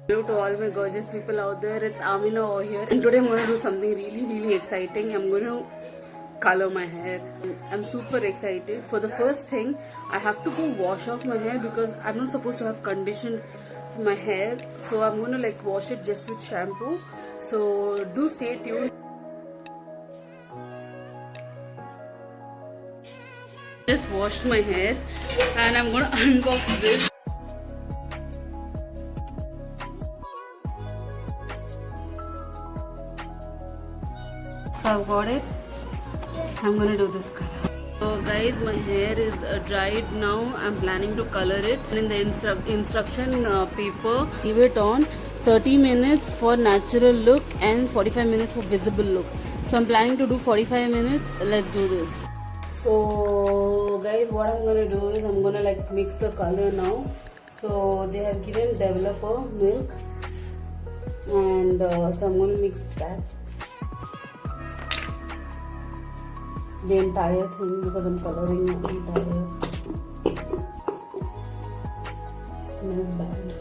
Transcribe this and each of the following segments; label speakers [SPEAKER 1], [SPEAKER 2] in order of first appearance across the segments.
[SPEAKER 1] Hello to all my gorgeous people out there, it's Amina over here, and today I'm going to do something really exciting. I'm going to color my hair. I'm super excited. For the first thing, I have to go wash off my hair because I'm not supposed to have conditioned my hair, so I'm going to like wash it just with shampoo. So do stay tuned. Just washed my hair and I'm going to unbox this. So I've got it. I'm gonna do this color. So guys, my hair is dried now. I'm planning to color it. And in the instruction paper, leave it on 30 minutes for natural look and 45 minutes for visible look. So I'm planning to do 45 minutes. Let's do this. So guys, what I'm gonna do is I'm gonna like mix the color now. So they have given developer milk, and so I'm gonna mix that. The entire thing because I'm coloring the entire. Smells bad.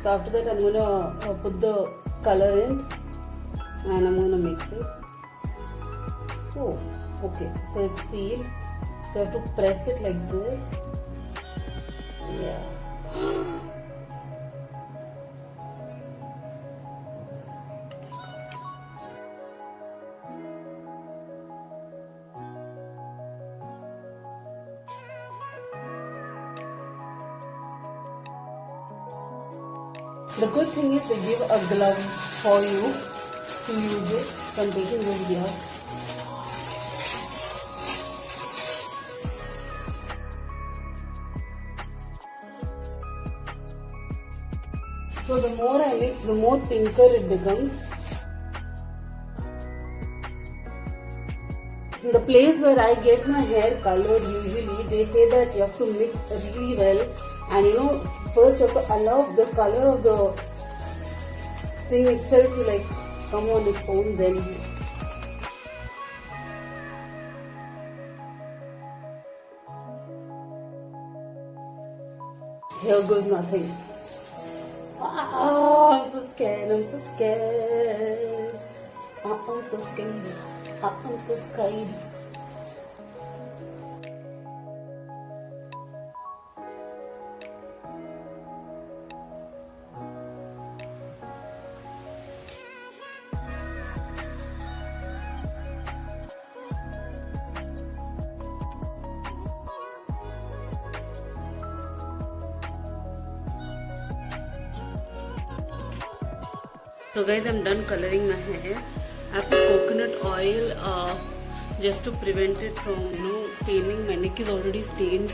[SPEAKER 1] So after that I'm gonna put the color in and I'm gonna mix it. Oh, okay. So it's sealed. So I have to press it like this. Yeah. The good thing is they give a glove for you to use it. So I'm taking this glove. So the more I mix, the more pinker it becomes. In the place where I get my hair colored usually, they say that you have to mix really well. And you know, first you have to allow the color of the thing itself to like come on its own, then here goes nothing. I'm so scared, I'm so scared. I'm so scared. I'm so scared. So guys, I'm done coloring my hair. I put coconut oil just to prevent it from staining. My neck is already stained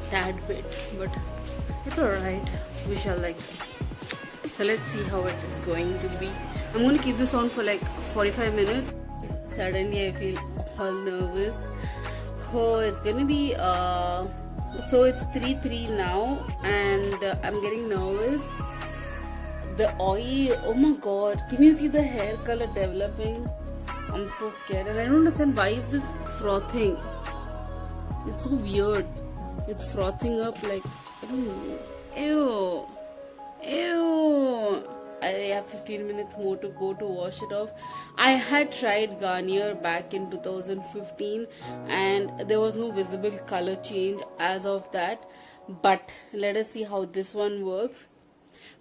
[SPEAKER 1] tad bit, but it's alright. We shall like. So let's see how it is going to be. I'm going to keep this on for like 45 minutes. Suddenly I feel all nervous. Oh, it's gonna be so it's 3:03 now, and I'm getting nervous. The oil, oh my god, can you see the hair color developing? I'm so scared, and I don't understand why is this frothing. It's so weird. It's frothing up like, I don't know. Ew. I have 15 minutes more to go to wash it off. I had tried Garnier back in 2015 and there was no visible color change as of that. But let us see how this one works.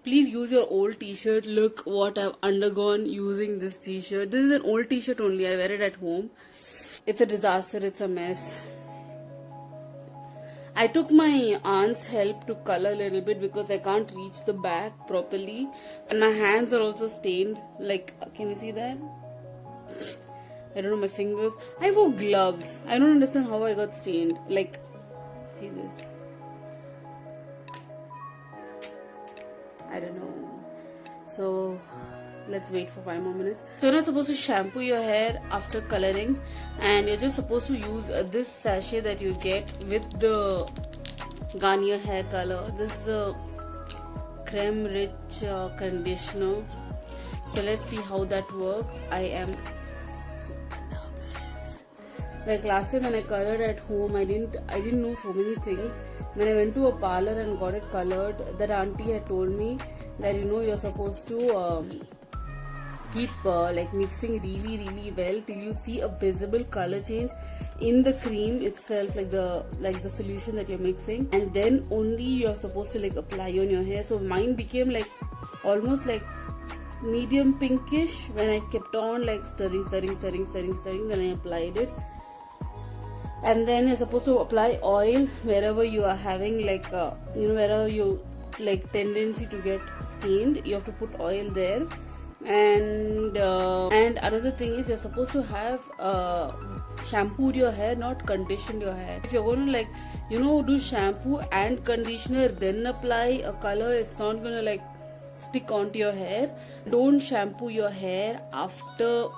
[SPEAKER 1] Please use your old t-shirt. Look what I've undergone using this t-shirt. This is an old t-shirt only. I wear it at home. It's a disaster. It's a mess. I took my aunt's help to color a little bit because I can't reach the back properly. And my hands are also stained. Like, can you see that? I don't know, my fingers. I wore gloves. I don't understand how I got stained. Like, see this? I don't know. So let's wait for 5 more minutes. So you're not supposed to shampoo your hair after coloring, and you're just supposed to use this sachet that you get with the Garnier hair color. This is a creme rich conditioner. So let's see how that works. I am super nervous. Like last time when I colored at home, I didn't know so many things. When I went to a parlor and got it colored, that auntie had told me that you're supposed to keep like mixing really well till you see a visible color change in the cream itself, like the solution that you're mixing, and then only you're supposed to like apply on your hair. So mine became like almost like medium pinkish when I kept on like stirring, then I applied it. And then you're supposed to apply oil wherever you are having like wherever you like tendency to get stained, you have to put oil there. And another thing is you're supposed to have shampooed your hair, not conditioned your hair. If you're going to like do shampoo and conditioner then apply a color, it's not going to like stick onto your hair. Don't shampoo your hair after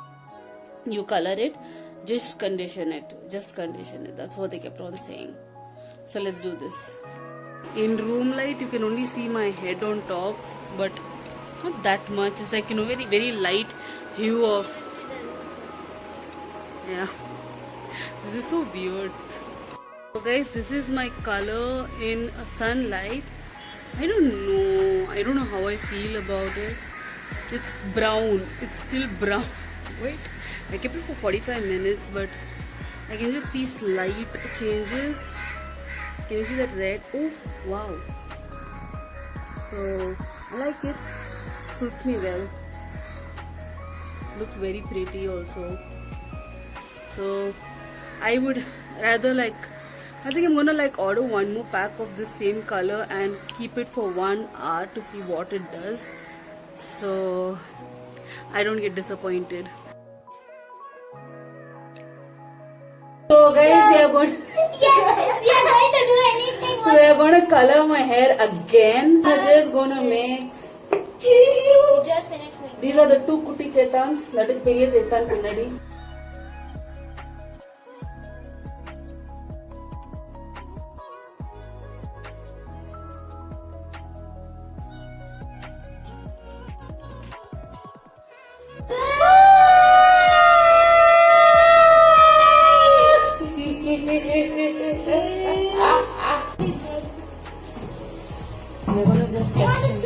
[SPEAKER 1] you color it, just condition it. That's what they kept on saying. So let's do this. In room light you can only see my head on top, but not that much. It's like very very light hue of, yeah. This is so weird. So guys, this is my color in sunlight. I don't know how I feel about it. It's brown. It's still brown. Wait, I kept it for 45 minutes, but I can just see slight changes. Can you see that red? Oh wow. So I like it. Suits me well. Looks very pretty also. So I would rather I think I'm gonna order one more pack of the same color and keep it for 1 hour to see what it does, so I don't get disappointed. So guys, we are going
[SPEAKER 2] yes, we are going to do anything.
[SPEAKER 1] So we are gonna color my hair again. We're just gonna mix.
[SPEAKER 2] Just finished making.
[SPEAKER 1] These are the two Kuti Chetans. That is Periya Chetan Pinnadi. We're gonna just section.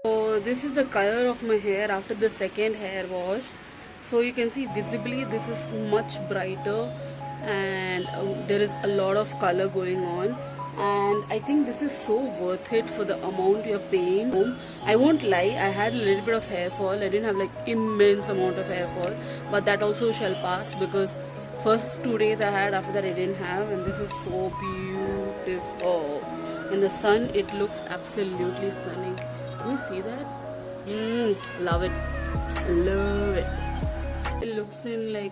[SPEAKER 1] So this is the color of my hair after the second hair wash. So you can see visibly this is much brighter, and there is a lot of color going on, and I think this is so worth it for the amount you're paying. I won't lie, I had a little bit of hair fall. I didn't have immense amount of hair fall, but that also shall pass because first 2 days I had, after that I didn't have, and this is so beautiful. In the sun it looks absolutely stunning. Can you see that? Love it. Love it. It looks in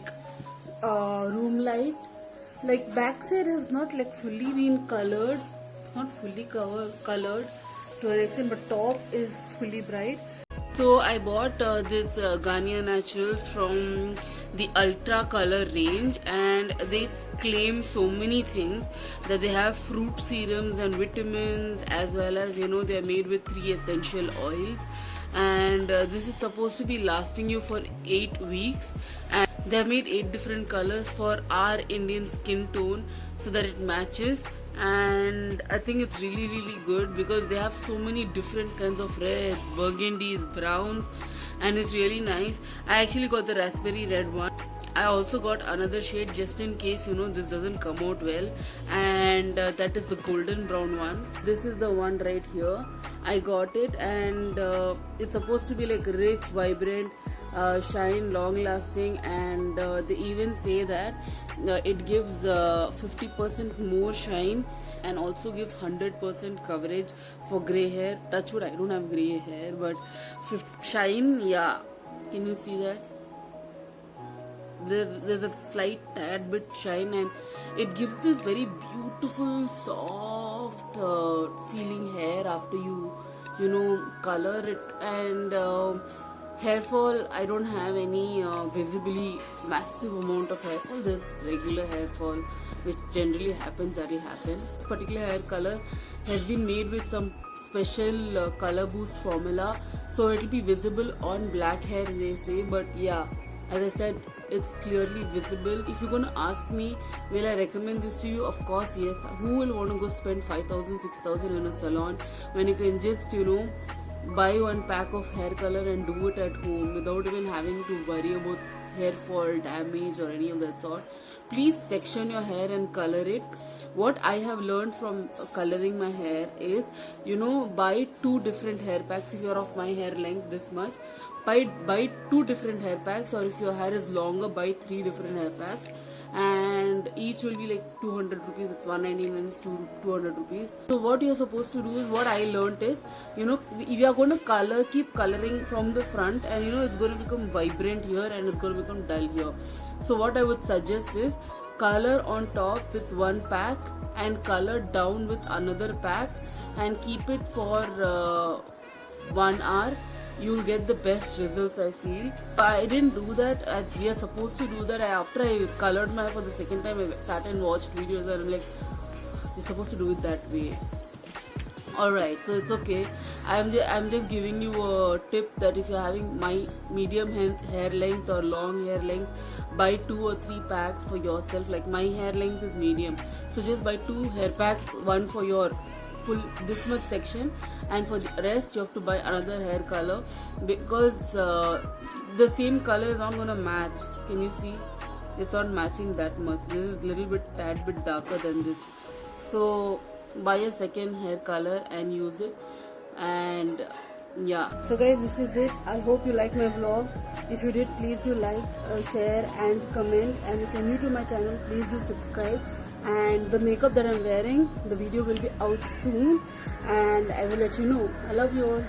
[SPEAKER 1] room light. Backside has not fully been colored. It's not fully colored to an extent, but top is fully bright. So I bought this Garnier Naturals from the Ultra Color range, and they claim so many things, that they have fruit serums and vitamins, as well as they are made with 3 essential oils, and this is supposed to be lasting you for 8 weeks, and they have made 8 different colors for our Indian skin tone so that it matches. And I think it's really really good because they have so many different kinds of reds, burgundies, browns, and it's really nice. I actually got the raspberry red one. I also got another shade just in case this doesn't come out well, and that is the golden brown one. This is the one right here. I got it, and it's supposed to be like rich, vibrant, shine, long lasting, and they even say that it gives 50% more shine and also gives 100% coverage for grey hair. Touch wood, I don't have grey hair, but shine, yeah. Can you see that? There's a slight tad bit shine, and it gives this very beautiful, soft feeling hair after you color it. And hair fall, I don't have any visibly massive amount of hair fall. There's regular hair fall which generally happens, that will happen. This particular hair color has been made with some special color boost formula, so it will be visible on black hair, they say. But yeah, as I said, it's clearly visible. If you're gonna ask me, will I recommend this to you? Of course, yes. Who will want to go spend 5,000, 6,000 in a salon when you can just buy one pack of hair color and do it at home without even having to worry about hair fall, damage, or any of that sort? Please section your hair and color it. What I have learned from coloring my hair is, buy 2 different hair packs. If you're of my hair length this much, buy 2 different hair packs, or if your hair is longer, buy 3 different hair packs, and each will be like 200 rupees. It's 199 is 200 rupees. So what you're supposed to do is, what I learned is, if you are going to keep coloring from the front, and it's going to become vibrant here and it's going to become dull here. So what I would suggest is, color on top with one pack and color down with another pack, and keep it for 1 hour. You'll get the best results, I feel. I didn't do that. We are supposed to do that. After I colored my hair for the second time, I sat and watched videos, and I'm like, you're supposed to do it that way. Alright, so it's okay. I'm just giving you a tip that if you're having my medium hair length or long hair length, buy 2 or 3 packs for yourself. Like my hair length is medium, so just buy 2 hair packs, one for your full this much section, and for the rest you have to buy another hair color, because the same color is not gonna match. Can you see? It's not matching that much. This is little tad bit darker than this. So buy a second hair color and use it. And yeah, so guys, this is it. I hope you like my vlog. If you did, please do like, share and comment, and if you're new to my channel, please do subscribe. And the makeup that I'm wearing, the video will be out soon, and I will let you know. I love you all.